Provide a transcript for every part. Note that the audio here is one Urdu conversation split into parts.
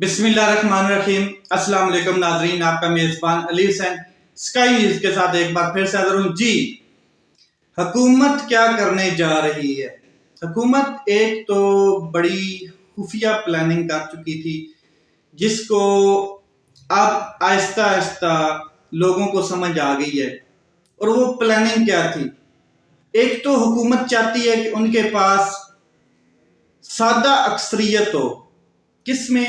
بسم اللہ الرحمن الرحیم۔ السلام علیکم ناظرین، آپ کا میزبان علی حسین اسکائی نیوز کے ساتھ ایک بار پھر سے حاضر ہوں۔ جی، حکومت کیا کرنے جا رہی ہے؟ حکومت ایک تو بڑی خفیہ پلاننگ کر چکی تھی، جس کو اب آہستہ آہستہ لوگوں کو سمجھ آ گئی ہے۔ اور وہ پلاننگ کیا تھی؟ ایک تو حکومت چاہتی ہے کہ ان کے پاس سادہ اکثریت ہو، کس میں؟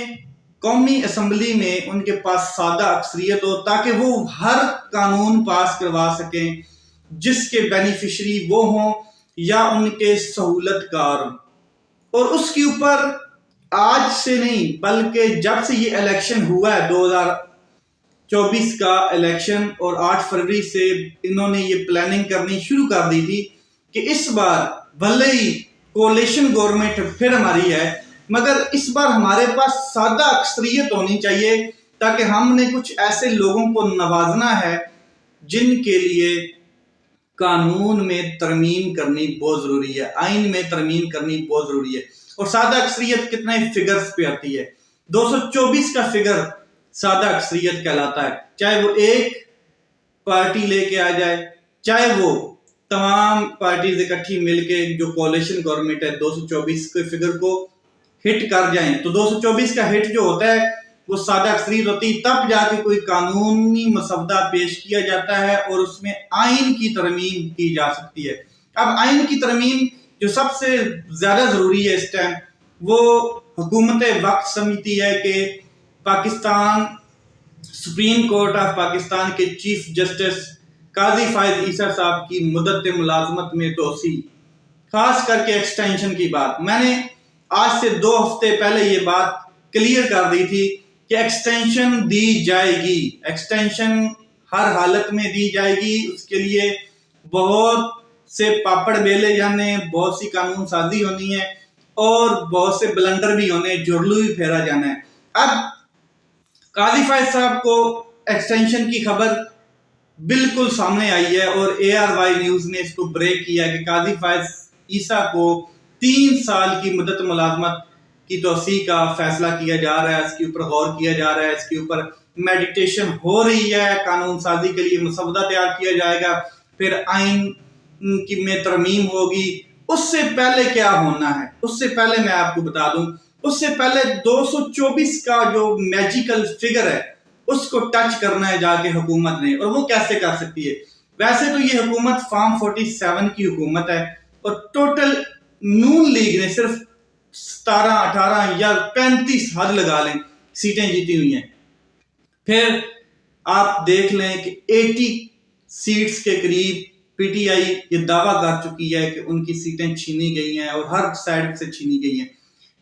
قومی اسمبلی میں ان کے پاس سادہ اکثریت ہو، تاکہ وہ ہر قانون پاس کروا سکیں جس کے بینیفیشری وہ ہوں یا ان کے سہولت کار ہوں۔ اور اس کے اوپر آج سے نہیں بلکہ جب سے یہ الیکشن ہوا ہے 2024 کا الیکشن، اور 8 فروری سے انہوں نے یہ پلاننگ کرنی شروع کر دی تھی کہ اس بار بھلے ہی کولیشن گورنمنٹ پھر ہماری ہے، مگر اس بار ہمارے پاس سادہ اکثریت ہونی چاہیے، تاکہ ہم نے کچھ ایسے لوگوں کو نوازنا ہے جن کے لیے قانون میں ترمیم کرنی بہت ضروری ہے، آئین میں ترمیم کرنی بہت ضروری ہے۔ اور سادہ اکثریت کتنے فگرز پہ آتی ہے؟ 224 کا فگر سادہ اکثریت کہلاتا ہے، چاہے وہ ایک پارٹی لے کے آ جائے، چاہے وہ تمام پارٹیز اکٹھی مل کے جو کولیشن گورنمنٹ ہے 224 کے فگر کو ہٹ کر جائیں، تو 224 کا ہٹ جو ہوتا ہے وہ سادہ اکثریت ہوتی ہے، تب جا کے کوئی قانونی مسودہ پیش کیا جاتا ہے اور اس میں آئین کی ترمیم کی جا سکتی ہے۔ اب آئین کی ترمیم جو سب سے زیادہ ضروری ہے اس ٹائم، وہ حکومت وقت سمجھتی ہے کہ Pakistan supreme court of Pakistan کے چیف جسٹس قاضی فائز عیسیٰ صاحب کی مدت ملازمت میں توسیع، خاص کر کے ایکسٹینشن کی بات میں نے آج سے 2 ہفتے پہلے یہ بات کلیئر کر دی تھی کہ ایکسٹینشن دی جائے گی، ایکسٹینشن ہر حالت میں دی جائے گی۔ اس کے لیے بہت سے پاپڑ بیلے جانے، بہت سی قانون سازی ہونی ہے اور بہت سے بلنڈر بھی ہونے، جھرلو بھی پھیرا جانا ہے۔ اب قاضی فائز صاحب کو ایکسٹینشن کی خبر بالکل سامنے آئی ہے اور ARY نیوز نے اس کو بریک کیا کہ قاضی فائز عیسیٰ کو 3 سال کی مدت ملازمت کی توسیع کا فیصلہ کیا جا رہا ہے، اس کے اوپر غور کیا جا رہا ہے، اس کے اوپر میڈیٹیشن ہو رہی ہے، قانون سازی کے لیے مسودہ تیار کیا جائے گا، پھر آئین کی میں ترمیم ہوگی۔ اس سے پہلے کیا ہونا ہے؟ اس سے پہلے میں آپ کو بتا دوں، اس سے پہلے 224 کا جو میجیکل فگر ہے اس کو ٹچ کرنا ہے جا کے حکومت نے، اور وہ کیسے کر سکتی ہے؟ ویسے تو یہ حکومت فارم 47 کی حکومت ہے، اور ٹوٹل نون لیگ نے صرف 17 18 یا 35 حد لگا لیں سیٹیں جیتی ہوئی ہیں۔ پھر آپ دیکھ لیں کہ 80 سیٹس کے قریب پی ٹی آئی یہ دعویٰ کر چکی ہے کہ ان کی سیٹیں چھینی گئی ہیں اور ہر سائڈ سے چھینی گئی ہیں۔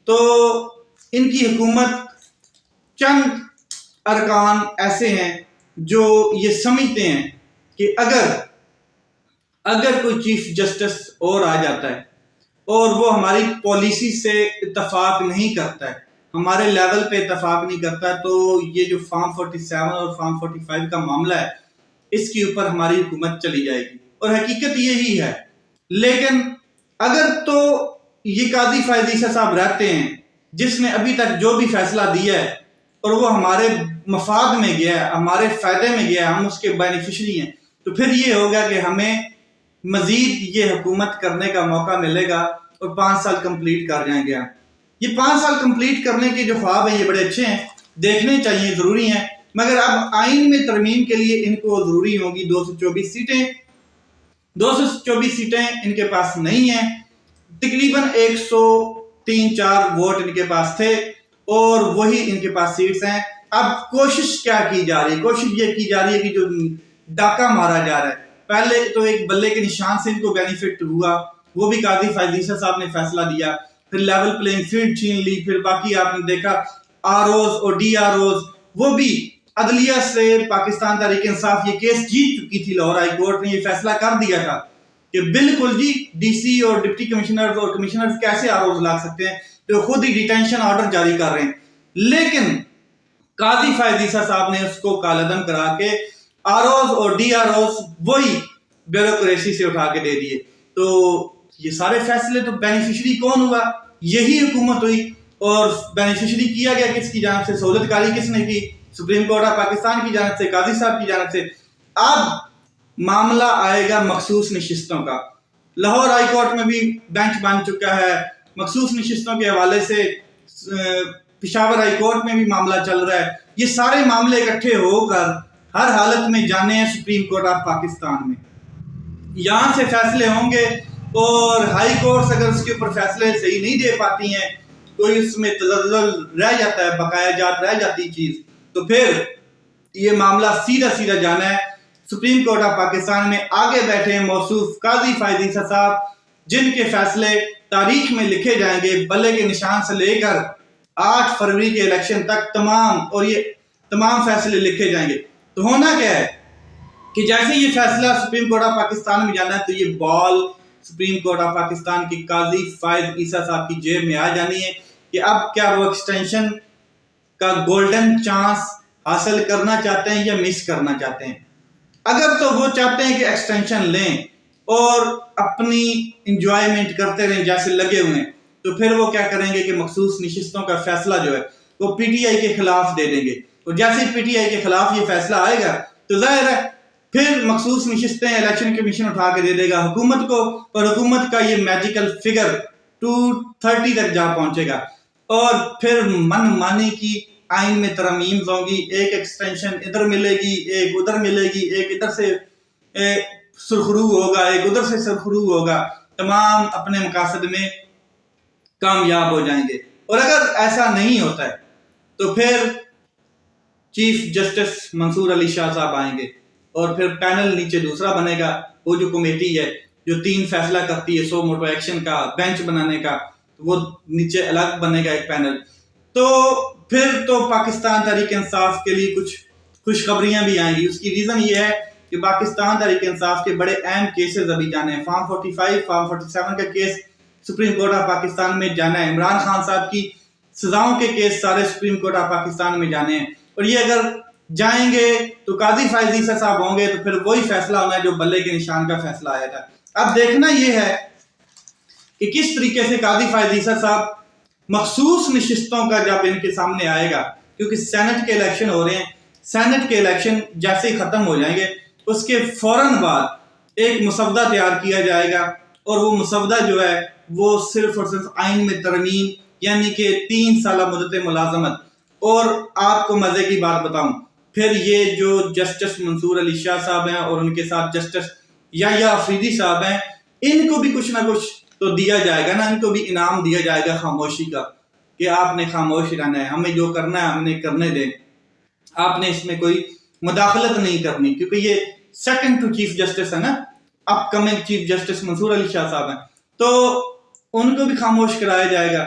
تو ان کی حکومت چند ارکان ایسے ہیں جو یہ سمجھتے ہیں کہ اگر کوئی چیف جسٹس اور آ جاتا ہے اور وہ ہماری پالیسی سے اتفاق نہیں کرتا ہے، ہمارے لیول پہ اتفاق نہیں کرتا ہے، تو یہ جو فارم 47 اور فارم 45 کا معاملہ ہے اس کے اوپر ہماری حکومت چلی جائے گی، اور حقیقت یہی ہے۔ لیکن اگر تو یہ قاضی فائز عیسیٰ صاحب رہتے ہیں جس نے ابھی تک جو بھی فیصلہ دیا ہے اور وہ ہمارے مفاد میں گیا ہے، ہمارے فائدے میں گیا ہے، ہم اس کے بینیفیشری ہیں، تو پھر یہ ہوگا کہ ہمیں مزید یہ حکومت کرنے کا موقع ملے گا اور 5 سال کمپلیٹ کر جائیں گے۔ یہ 5 سال کمپلیٹ کرنے کے جو خواب ہیں یہ بڑے اچھے ہیں، دیکھنے چاہیے، ضروری ہیں، مگر اب آئین میں ترمیم کے لیے ان کو ضروری ہوگی 224 سیٹیں۔ 224 سیٹیں ان کے پاس نہیں ہیں، تقریباً 103-4 ووٹ ان کے پاس تھے اور وہی ان کے پاس سیٹس ہیں۔ اب کوشش کیا کی جا رہی ہے؟ کوشش یہ کی جا رہی ہے کہ جو ڈاکہ مارا جا رہا ہے، پہلے تو ایک بلے کے نشان سے ان کو بینیفٹ ہوا، وہ بھی قاضی فائز عیسیٰ صاحب نے فیصلہ دیا، پھر لیول پلینگ فیلڈ چھین لی، پھر باقی آپ نے دیکھا ROs اور DROs، وہ بھی عدلیہ سے پاکستان تحریک انصاف یہ کیس جیت چکی تھی، لاہور ہائی کورٹ نے یہ فیصلہ کر دیا تھا کہ بالکل جی DC اور ڈپٹی کمشنرز اور کمشنرز کیسے ROs لا سکتے ہیں، تو خود ہی ڈیٹینشن آرڈر جاری کر رہے ہیں۔ لیکن قاضی فائز عیسیٰ صاحب نے اس کو کالعدم کرا کے ROs اور DROs وہی بیوروکریسی سے اٹھا کے دے دیے۔ تو یہ سارے فیصلے تو بینیفیشری کون ہوا؟ یہی حکومت ہوئی، اور بینیفیشری کیا گیا کس کی جانب سے، سہولت کاری کس نے کی، سپریم کورٹ آف پاکستان کی جانب سے، قاضی صاحب کی جانب سے۔ اب معاملہ آئے گا مخصوص نشستوں کا۔ لاہور ہائی کورٹ میں بھی بینچ بن چکا ہے، مخصوص نشستوں کے حوالے سے پشاور ہائی کورٹ میں بھی معاملہ چل رہا ہے۔ یہ سارے معاملے اکٹھے ہو کر ہر حالت میں جانے ہیں سپریم کورٹ آف پاکستان میں، یہاں سے فیصلے ہوں گے، اور ہائی کورٹس اگر اس کے اوپر فیصلے صحیح نہیں دے پاتی ہیں، کوئی اس میں تزلزل رہ جاتا ہے، بقایا جات رہ جاتی چیز، تو پھر یہ معاملہ سیدھا جانا ہے سپریم کورٹ آف پاکستان میں۔ آگے بیٹھے ہیں موصوف قاضی فائز عیسیٰ صاحب، جن کے فیصلے تاریخ میں لکھے جائیں گے، بلے کے نشان سے لے کر 8 فروری کے الیکشن تک تمام فیصلے لکھے جائیں گے۔ تو ہونا کیا ہے کہ جیسے یہ فیصلہ سپریم کورٹ آف پاکستان میں جانا ہے، تو یہ بال سپریم کورٹ آف پاکستان کی قاضی فائز عیسیٰ صاحب کی جیب میں آ جانی ہے کہ اب کیا وہ ایکسٹینشن کا گولڈن چانس حاصل کرنا چاہتے ہیں یا مس کرنا چاہتے ہیں۔ اگر تو وہ چاہتے ہیں کہ ایکسٹینشن لیں اور اپنی انجوائمنٹ کرتے رہیں جیسے لگے ہوئے ہیں، تو پھر وہ کیا کریں گے کہ مخصوص نشستوں کا فیصلہ جو ہے وہ پی ٹی آئی کے خلاف دے دیں گے، اور جیسے پی ٹی آئی کے خلاف یہ فیصلہ آئے گا تو ظاہر ہے پھر مخصوص نشستیں الیکشن کمیشن اٹھا کے دے دے گا حکومت کو، اور حکومت کا یہ میجیکل فگر 230 تک جا پہنچے گا، اور پھر من مانی کی آئین میں ترامیم ہوں گی، ایک ایکسٹینشن ادھر ملے گی، ایک ادھر ملے گی، ایک ادھر سے سرخرو ہوگا، ایک ادھر سے سرخرو ہوگا، تمام اپنے مقاصد میں کامیاب ہو جائیں گے۔ اور اگر ایسا نہیں ہوتا ہے تو پھر چیف جسٹس منصور علی شاہ صاحب آئیں گے، اور پھر پینل نیچے دوسرا بنے گا، وہ جو کمیٹی ہے جو 3 فیصلہ کرتی ہے، 100 موٹو ایکشن کا، بینچ بنانے کا، وہ نیچے الگ بنے گا ایک پینل۔ تو پھر تو پاکستان تحریک انصاف کے لیے کچھ خوشخبریاں بھی آئیں گی۔ اس کی ریزن یہ ہے کہ پاکستان تحریک انصاف کے بڑے اہم کیسز ابھی جانے ہیں، فارم 45 فارم 47 کا case supreme court of Pakistan میں جانا ہے، عمران خان صاحب کی سزاؤں کے کیس سارے سپریم کورٹ آف پاکستان میں جانے ہیں، اور یہ اگر جائیں گے تو قاضی فائز عیسیٰ صاحب ہوں گے، تو پھر وہی فیصلہ ہونا ہے جو بلے کے نشان کا فیصلہ آیا تھا۔ اب دیکھنا یہ ہے کہ کس طریقے سے قاضی فائز عیسیٰ صاحب مخصوص نشستوں کا جب ان کے سامنے آئے گا، کیونکہ سینٹ کے الیکشن ہو رہے ہیں، سینٹ کے الیکشن جیسے ہی ختم ہو جائیں گے اس کے فوراً بعد ایک مسودہ تیار کیا جائے گا، اور وہ مسودہ جو ہے وہ صرف اور صرف آئین میں ترمیم، یعنی کہ 3 سالہ مدت ملازمت۔ اور آپ کو مزے کی بات بتاؤں، پھر یہ جو جسٹس منصور علی شاہ صاحب ہیں اور ان کے ساتھ جسٹس یحییٰ آفریدی صاحب ہیں، ان کو بھی کچھ نہ کچھ تو دیا جائے گا نا، ان کو بھی انعام دیا جائے گا خاموشی کا، کہ آپ نے خاموش رہنا ہے، ہمیں جو کرنا ہے ہم نے کرنے دیں، آپ نے اس میں کوئی مداخلت نہیں کرنی، کیونکہ یہ سیکنڈ ٹو چیف جسٹس ہے نا، اپ کمنگ چیف جسٹس منصور علی شاہ صاحب ہیں، تو ان کو بھی خاموش کرایا جائے گا۔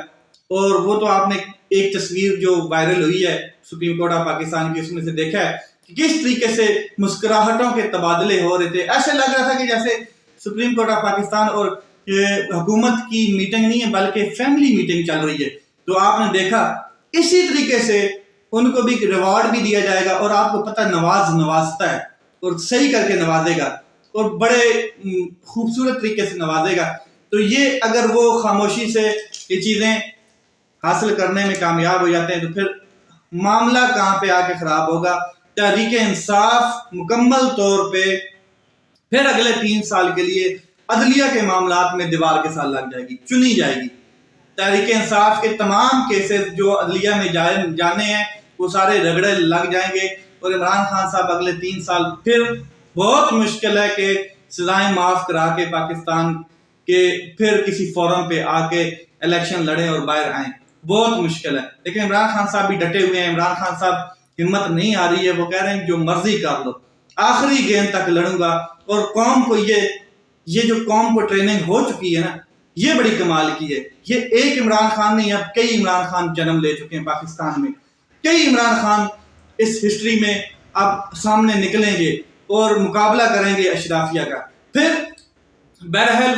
اور وہ تو آپ نے ایک تصویر جو وائرل ہوئی ہے سپریم کورٹ آف پاکستان کی، اس میں سے دیکھا ہے کہ کس طریقے سے مسکراہٹوں کے تبادلے ہو رہے تھے، ایسے لگ رہا تھا کہ جیسے سپریم کورٹ آف پاکستان اور حکومت کی میٹنگ نہیں ہے بلکہ فیملی میٹنگ چل رہی ہے۔ تو آپ نے دیکھا اسی طریقے سے ان کو بھی ریوارڈ بھی دیا جائے گا، اور آپ کو پتہ نوازتا ہے اور صحیح کر کے نوازے گا، اور بڑے خوبصورت طریقے سے نوازے گا۔ تو یہ اگر وہ خاموشی سے یہ چیزیں حاصل کرنے میں کامیاب ہو جاتے ہیں تو پھر معاملہ کہاں پہ آ کے خراب ہوگا، تحریک انصاف مکمل طور پہ پھر اگلے 3 سال کے لیے عدلیہ کے معاملات میں دیوار کے ساتھ لگ جائے گی، چنی جائے گی۔ تحریک انصاف کے تمام کیسز جو عدلیہ میں جانے ہیں وہ سارے رگڑے لگ جائیں گے، اور عمران خان صاحب اگلے 3 سال پھر بہت مشکل ہے کہ سزائیں معاف کرا کے پاکستان کے پھر کسی فورم پہ آ کے الیکشن لڑیں اور باہر آئیں، بہت مشکل ہے۔ لیکن عمران خان صاحب بھی ڈٹے ہوئے ہیں، عمران خان صاحب ہمت نہیں آ رہی ہے، وہ کہہ رہے ہیں جو مرضی کر لو، آخری گیند تک لڑوں گا، اور قوم کو یہ جو قوم کو ٹریننگ ہو چکی ہے نا، یہ بڑی کمال کی ہے۔ یہ ایک عمران خان نہیں، اب کئی عمران خان جنم لے چکے ہیں پاکستان میں، کئی عمران خان اس ہسٹری میں اب سامنے نکلیں گے اور مقابلہ کریں گے اشرافیہ کا۔ پھر بہرحال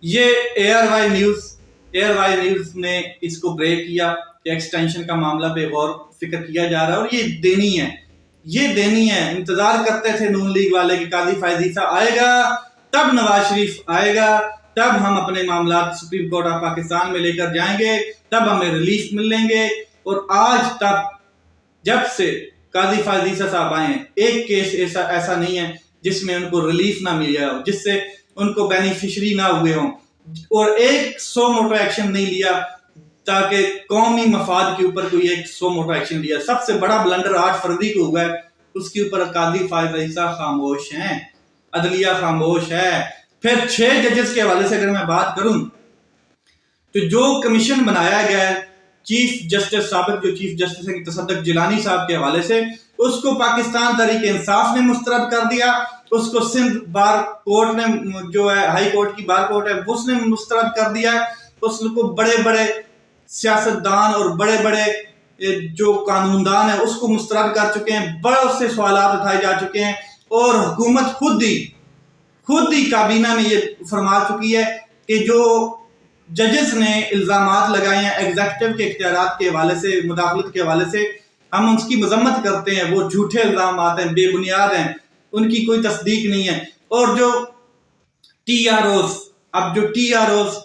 یہ ایئر وائی نیوز نے اس کو بریک کیا کہ ایکسٹینشن کا معاملہ پہ غور فکر کیا جا رہا ہے، اور یہ دینی ہے۔ انتظار کرتے تھے نون لیگ والے کہ قاضی فائز عیسیٰ آئے گا، تب نواز شریف آئے گا، تب ہم اپنے معاملات سپریم کورٹ آف پاکستان میں لے کر جائیں گے، تب ہمیں ریلیف ملیں گے۔ اور آج تک جب سے قاضی فائز عیسیٰ صاحب آئے ہیں، ایک کیس ایسا نہیں ہے جس میں ان کو ریلیف نہ ملا ہو، جس سے ان کو بینیفیشری نہ ہوئے ہوں، اور ایک سو موٹو ایکشن نہیں لیا تاکہ قومی مفاد کے اوپر کوئی ایک سو موٹو ایکشن لیا۔ سب سے بڑا بلنڈر 8 فروری کو ہوا ہے، اس کے اوپر قاضی فائز عیسیٰ خاموش ہیں، عدلیہ خاموش ہے۔ پھر 6 ججز کے حوالے سے اگر میں بات کروں تو جو کمیشن بنایا گیا ہے چیف جسٹس سابق جو چیف جسٹس ہیں تصدق جیلانی صاحب کے حوالے سے، اس کو پاکستان تحریک انصاف نے مسترد کر دیا، اس کو سندھ بار کورٹ نے جو ہے ہائی کورٹ کی بار کورٹ ہے اس نے مسترد کر دیا، اس کو بڑے بڑے سیاستدان اور بڑے بڑے جو قانون دان ہیں اس کو مسترد کر چکے ہیں، بہت سے سوالات اٹھائے جا چکے ہیں، اور حکومت خود ہی کابینہ میں یہ فرما چکی ہے کہ جو ججز نے الزامات لگائے ہیں ایگزیکٹو کے اختیارات کے حوالے سے، مداخلت کے حوالے سے، ہم اس کی مذمت کرتے ہیں، وہ جھوٹے الزامات ہیں، بے بنیاد ہیں، ان کی کوئی تصدیق نہیں ہے۔ اور جو ٹی آر اوز، اب جو ٹی آر اوز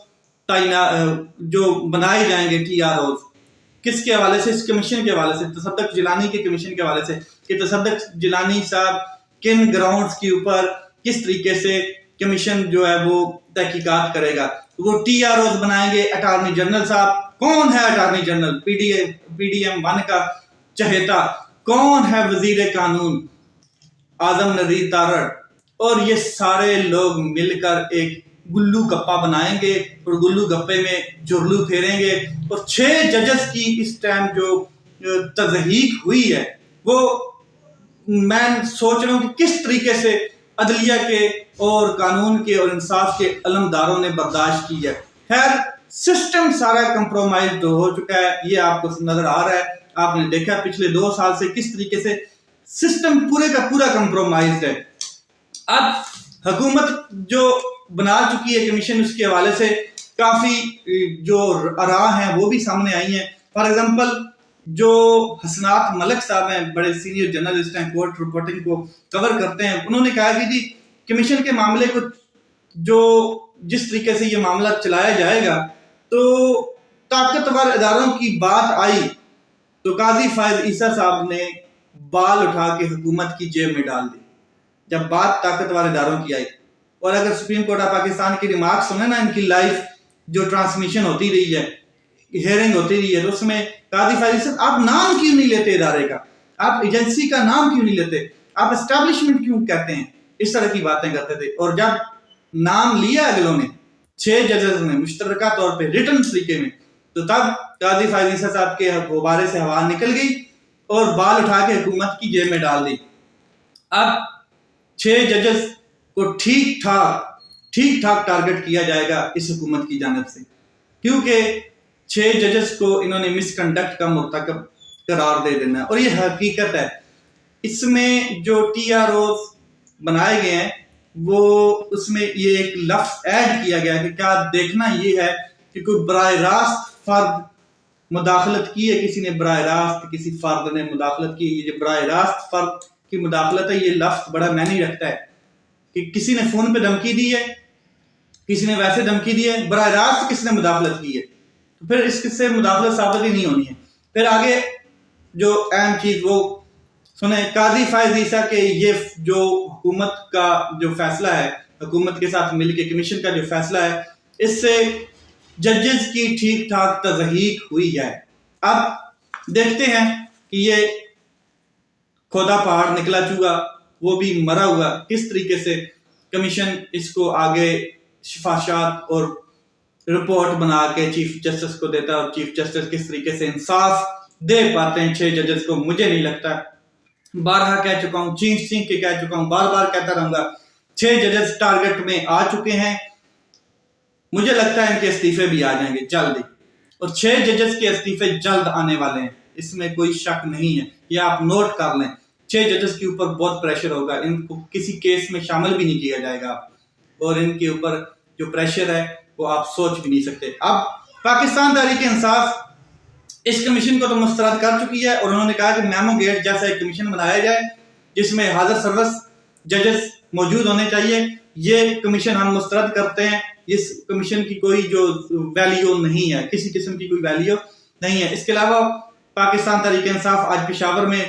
جو بنائے جائیں گے، ٹی آر اوز کس کے حوالے سے؟ اس کمیشن کے حوالے سے، تصدق جیلانی کے کمیشن کے حوالے سے، کہ تصدق جیلانی صاحب کن گراؤنڈز کے اوپر کس طریقے سے کمیشن جو ہے وہ تحقیقات کرے گا۔ وہ ٹی آر اوز بنائیں گے اٹارنی جنرل صاحب۔ کون ہے attorney general? P D M 1 کا چہیتا۔ کون ہے وزیر قانون؟ اعظم نذیر تارڑ۔ اور یہ سارے لوگ مل کر ایک گلو گپا بنائیں گے اور گلو گپے میں جرلو پھیریں گے، اور 6 ججز کی اس ٹائم جو تضحیق ہوئی ہے وہ میں سوچ رہا ہوں کہ کس طریقے سے عدلیہ کے اور قانون کے اور انصاف کے علمداروں نے برداشت کی ہے۔ خیر سسٹم سارا کمپرومائز ہو چکا ہے، یہ آپ کو نظر آ رہا ہے، آپ نے دیکھا پچھلے 2 سال سے کس طریقے سے سسٹم پورے کا پورا کمپرومائزڈ ہے۔ اب حکومت جو بنا چکی ہے کمیشن، اس کے حوالے سے کافی جو آراء ہیں وہ بھی سامنے آئی ہیں۔ فار ایگزامپل جو حسنات ملک صاحب ہیں، بڑے سینئر جرنلسٹ ہیں، کورٹ رپورٹنگ کو کور کرتے ہیں، انہوں نے کہا کہ جی کمیشن کے معاملے کو جو جس طریقے سے یہ معاملہ چلایا جائے گا تو طاقتور اداروں کی بات آئی تو قاضی فائز عیسیٰ صاحب نے بال اٹھا کے حکومت کی جیب میں ڈال دی جب بات طاقتور اداروں کی آئی۔ اور اگر سپریم کورٹ آف پاکستان کی ریمارکس سنیں نا، ان کی لائیو جو ٹرانسمیشن ہوتی رہی ہے، ہیئرنگ ہوتی رہی ہے، تو اس میں قاضی فائز عیسیٰ آپ نام کیوں نہیں لیتے ادارے کا، آپ ایجنسی کا نام کیوں نہیں لیتے، آپ اسٹیبلشمنٹ کیوں کہتے ہیں، اس طرح کی باتیں کرتے تھے۔ اور جب نام لیا اگلوں نے 6 ججز نے مشترکہ طور پہ ریٹن طریقے میں، تو تب قاضی فائز عیسیٰ صاحب کے غبارے سے ہوا نکل گئی اور بال اٹھا کے حکومت کی جیب میں ڈال دی۔ اب 6 ججز کو ٹھیک ٹھاک ٹارگٹ کیا جائے گا اس حکومت کی جانب سے، کیونکہ 6 ججز کو انہوں نے مس کنڈکٹ کا مرتکب قرار دے دینا ہے، اور یہ حقیقت ہے۔ اس میں جو ٹی آر اوز بنائے گئے ہیں وہ اس میں یہ ایک لفظ ایڈ کیا گیا کہ کیا دیکھنا یہ ہے کہ کوئی براہ راست فرد مداخلت کی ہے، کسی نے براہ راست کسی فرد نے مداخلت کی، یہ براہ راست فرد کی مداخلت ہے، یہ لفظ بڑا معنی رکھتا ہے کہ کسی نے فون پہ دھمکی دی ہے، کسی نے ویسے دھمکی دی ہے، براہ راست کس نے مداخلت کی ہے، تو پھر اس سے مداخلت ثابت ہی نہیں ہونی ہے۔ پھر آگے جو اہم چیز وہ سنیں، قاضی فائز عیسیٰ کے یہ جو حکومت کا جو فیصلہ ہے، حکومت کے ساتھ مل کے کمیشن کا جو فیصلہ ہے، اس سے ججز کی ٹھیک ٹھاک تضحیق ہوئی ہے۔ اب دیکھتے ہیں کہ یہ کھودا پہاڑ نکلا چوہا وہ بھی مرا ہوا کس طریقے سے کمیشن اس کو آگے شفاشات اور رپورٹ بنا کے چیف جسٹس کو دیتا ہے، اور چیف جسٹس کس طریقے سے انصاف دے پاتے ہیں 6 ججز کو، مجھے نہیں لگتا۔ بارہا کہہ چکا ہوں، چینک کے کہہ چکا ہوں، بار بار کہتا رہوں گا، 6 ججز ٹارگٹ میں آ چکے ہیں، مجھے لگتا ہے ان کے استعفے بھی آ جائیں گے جلد ہی، اور 6 ججز کے استعفے جلد آنے والے ہیں، اس میں کوئی شک نہیں ہے، یہ آپ نوٹ کر لیں۔ 6 ججز کے اوپر بہت پریشر ہوگا، ان کو کسی کیس میں شامل بھی نہیں کیا جائے گا، اور ان کے اوپر جو پریشر ہے وہ آپ سوچ بھی نہیں سکتے۔ اب پاکستان تحریک انصاف اس کمیشن کو تو مسترد کر چکی ہے، اور انہوں نے کہا کہ میمو گیٹ جیسا ایک کمیشن بنایا جائے جس میں حاضر سروس ججز موجود ہونے چاہیے، یہ کمیشن ہم مسترد کرتے ہیں۔ اس کمیشن کی کوئی جو ویلیو نہیں ہے، کسی قسم کی کوئی ویلیو نہیں ہے۔ اس کے علاوہ پاکستان تحریک انصاف آج پشاور میں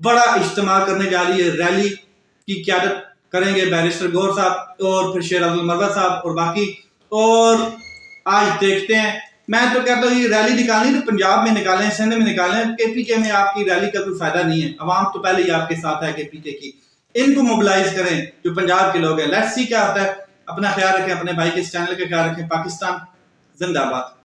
بڑا اجتماع کرنے جا رہی ہے، ریلی کی قیادت کریں گے بیرسٹر گور صاحب اور پھر شیر عبد المرضی صاحب اور باقی، اور آج دیکھتے ہیں۔ میں تو کہتا ہوں یہ ریلی نکالنی تو پنجاب میں نکالیں، سندھ میں نکالیں، کے پی کے میں آپ کی ریلی کا کوئی فائدہ نہیں ہے، عوام تو پہلے ہی آپ کے ساتھ ہے کے پی کے کی، ان کو موبلائز کریں جو پنجاب کے لوگ ہیں۔ لیٹس سی کیا ہوتا ہے۔ اپنا خیال رکھیں، اپنے بھائی کے اس چینل کا خیال رکھیں۔ پاکستان زندہ باد۔